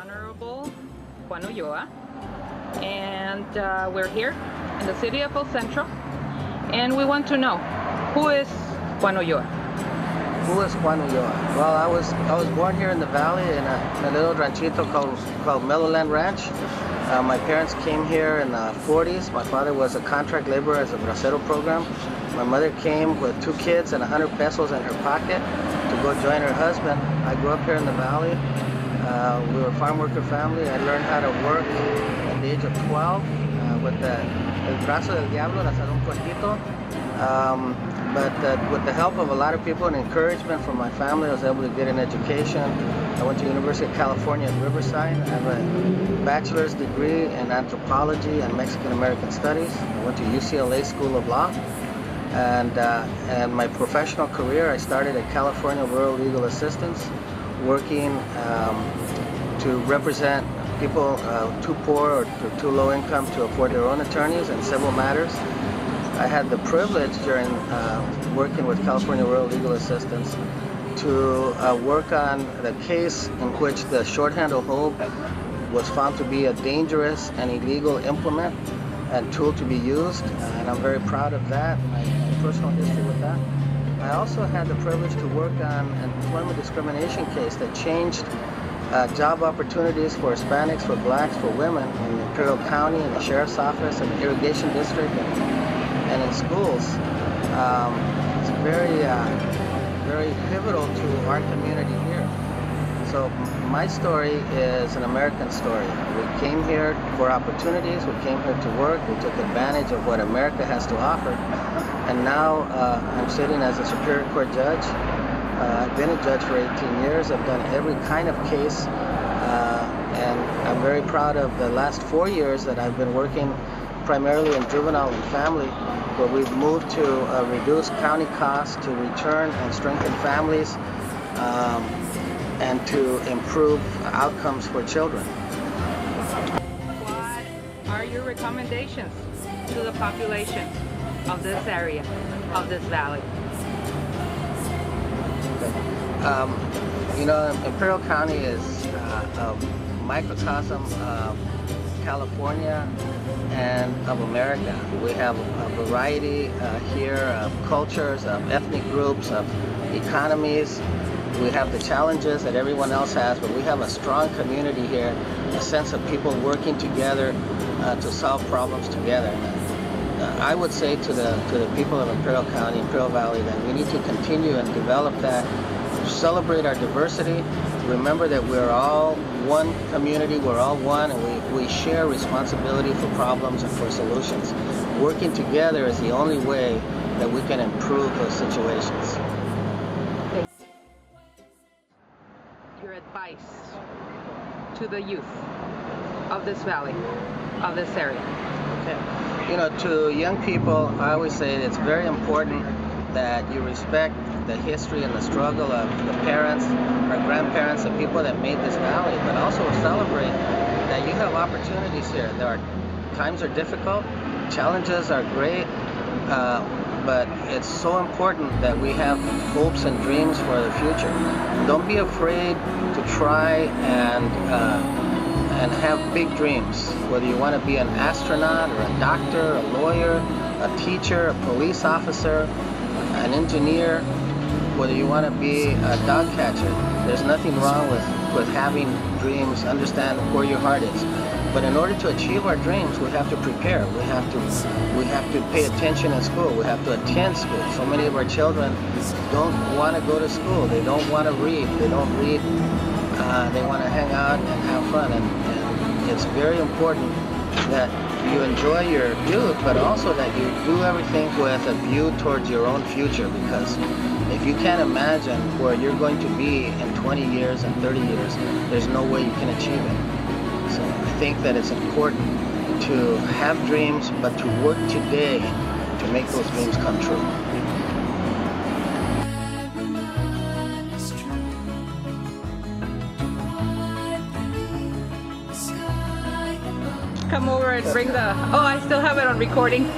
Honorable Juan Ulloa, and we're here in the city of El Centro, and we want to know, who is Juan Ulloa? Who is Juan Ulloa? Well, I was born here in the valley in a little ranchito called Meadowland Ranch. My parents came here in the 40s. My father was a contract laborer as a bracero program. My mother came with 2 kids and 100 pesos in her pocket to go join her husband. I grew up here in the valley. We were a farm worker family. I learned how to work at the age of 12 with el brazo del diablo, that's un cortito. But with the help of a lot of people and encouragement from my family, I was able to get an education. I went to University of California at Riverside. I have a bachelor's degree in anthropology and Mexican American studies. I went to UCLA School of Law. And my professional career, I started at California Rural Legal Assistance, working to represent people too poor or too low income to afford their own attorneys in civil matters. I had the privilege during working with California Rural Legal Assistance to work on the case in which the short-handled hoe was found to be a dangerous and illegal implement and tool to be used, and I'm very proud of that, my personal history with that. I also had the privilege to work on an employment discrimination case that changed job opportunities for Hispanics, for blacks, for women in Imperial County, in the Sheriff's Office, in the Irrigation District, and in schools. It's very pivotal to our community here. So my story is an American story. We came here for opportunities, we came here to work, we took advantage of what America has to offer, and now I'm sitting as a Superior Court judge. I've been a judge for 18 years, I've done every kind of case, and I'm very proud of the last 4 years that I've been working primarily in juvenile and family, where we've moved to reduce county costs, to return and strengthen families, and to improve outcomes for children. What are your recommendations to the population of this area, of this valley? You know, Imperial County is a microcosm of California and of America. We have a variety here of cultures, of ethnic groups, of economies. We have the challenges that everyone else has, but we have a strong community here, a sense of people working together to solve problems together. I would say to the people of Imperial County, Imperial Valley, that we need to continue and develop that, celebrate our diversity, remember that we're all one community, we're all one, and we share responsibility for problems and for solutions. Working together is the only way that we can improve those situations. Your advice to the youth of this valley, of this area? Okay. You know, to young people, I always say it's very important that you respect the history and the struggle of the parents, our grandparents, the people that made this valley, but also celebrate that you have opportunities here. Times are difficult, challenges are great, but it's so important that we have hopes and dreams for the future. Don't be afraid to try and have big dreams, whether you want to be an astronaut or a doctor, a lawyer, a teacher, a police officer, an engineer, whether you want to be a dog catcher. There's nothing wrong with having dreams. Understand where your heart is. But in order to achieve our dreams, we have to prepare. We have to pay attention in school. We have to attend school. So many of our children don't want to go to school. They don't want to read. They don't read. They want to hang out and have fun. And it's very important that you enjoy your youth, but also that you do everything with a view towards your own future, because if you can't imagine where you're going to be in 20 years and 30 years, there's no way you can achieve it. So I think that it's important to have dreams, but to work today to make those dreams come true. Come over and bring the... Oh, I still have it on recording.